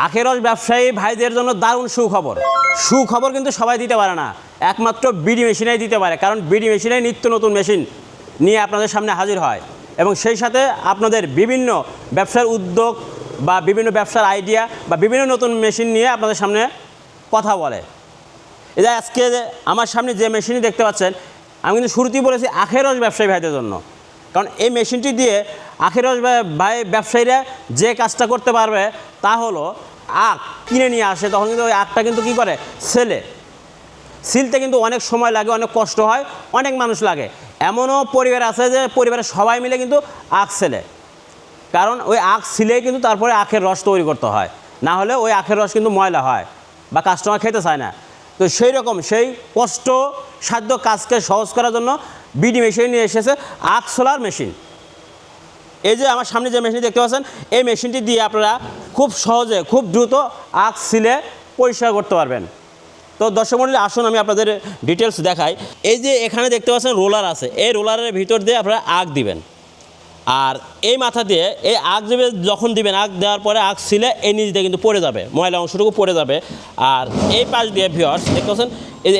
আখের রস ব্যবসায়ী ভাইদের জন্য দারুণ সুখবর কিন্তু সবাই দিতে পারে না, একমাত্র বিডি মেশিনেই দিতে পারে। কারণ বিডি মেশিনে নিত্য নতুন মেশিন নিয়ে আপনাদের সামনে হাজির হয় এবং সেই সাথে আপনাদের বিভিন্ন ব্যবসার উদ্যোগ বা বিভিন্ন ব্যবসার আইডিয়া বা বিভিন্ন নতুন মেশিন নিয়ে আপনাদের সামনে কথা বলে। এই যে আজকে আমার সামনে যে মেশিনটি দেখতে পাচ্ছেন, আমি কিন্তু শুরুতেই বলেছি আখের রস ব্যবসায়ী ভাইদের জন্য। কারণ এই মেশিনটি দিয়ে আখের রস ভাই ব্যবসায়ীরা যে কাজটা করতে পারবে তা হলো আখ কিনে নিয়ে আসে, তখন কিন্তু ওই আখটা কিন্তু কী করে সিলতে কিন্তু অনেক সময় লাগে, অনেক কষ্ট হয়, অনেক মানুষ লাগে। এমনও পরিবার আছে যে পরিবারের সবাই মিলে কিন্তু আখ সেলে, কারণ ওই আখ সিলেই কিন্তু তারপরে আখের রস তৈরি করতে হয়, না হলে ওই আখের রস কিন্তু ময়লা হয় বা কাস্টমার খেতে চায় না। তো সেই রকম সেই কষ্টসাধ্য কাজকে সহজ করার জন্য বিডি মেশিন নিয়ে এসেছে আখ সোলার মেশিন। এই যে আমার সামনে যে মেশিনটি দেখতে পাচ্ছেন, এই মেশিনটি দিয়ে আপনারা খুব সহজে খুব দ্রুত আখ সিলে পরিষ্কার করতে পারবেন। তো দর্শক মণ্ডলী, আসুন আমি আপনাদের ডিটেলস দেখাই। এই যে এখানে দেখতে পাচ্ছেন রোলার আছে, এই রোলারের ভিতর দিয়ে আপনারা আখ দিবেন, আর এই মাথা দিয়ে এই আখ দেবে, যখন দিবেন আখ দেওয়ার পরে আখ সিলে এই নিচ দিয়ে কিন্তু পড়ে যাবে, ময়লা অংশটুকু পড়ে যাবে। আর এই পাশ দিয়ে ভিউয়ার্স দেখতে পাচ্ছেন,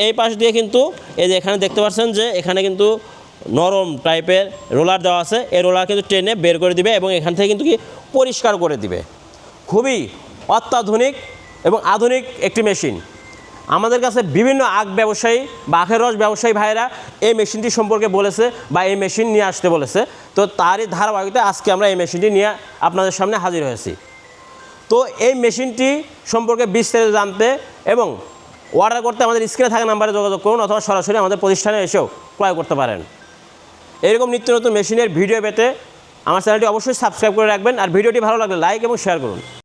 এই পাশ দিয়ে কিন্তু এই যে এখানে দেখতে পাচ্ছেন যে এখানে কিন্তু নরম টাইপের রোলার দেওয়া আছে, এই রোলার কিন্তু টেনে বের করে দিবে এবং এখান থেকে কিন্তু কি পরিষ্কার করে দিবে। খুবই অত্যাধুনিক এবং আধুনিক একটি মেশিন। আমাদের কাছে বিভিন্ন আখ ব্যবসায়ী বা আখের রস ব্যবসায়ী ভাইয়েরা এই মেশিনটি সম্পর্কে বলেছে বা এই মেশিন নিয়ে আসতে বলেছে। তো তারই ধারাবাহিকতায় আজকে আমরা এই মেশিনটি নিয়ে আপনাদের সামনে হাজির হয়েছি। তো এই মেশিনটি সম্পর্কে বিস্তারিত জানতে এবং অর্ডার করতে আমাদের স্ক্রিনে থাকা নাম্বারে যোগাযোগ করুন, অথবা সরাসরি আমাদের প্রতিষ্ঠানে এসেও ক্রয় করতে পারেন। এরকম নিত্য নতুন মেশিনের ভিডিও পেতে আমার চ্যানেলটি অবশ্যই সাবস্ক্রাইব করে রাখবেন, আর ভিডিওটি ভালো লাগলে লাইক এবং শেয়ার করুন।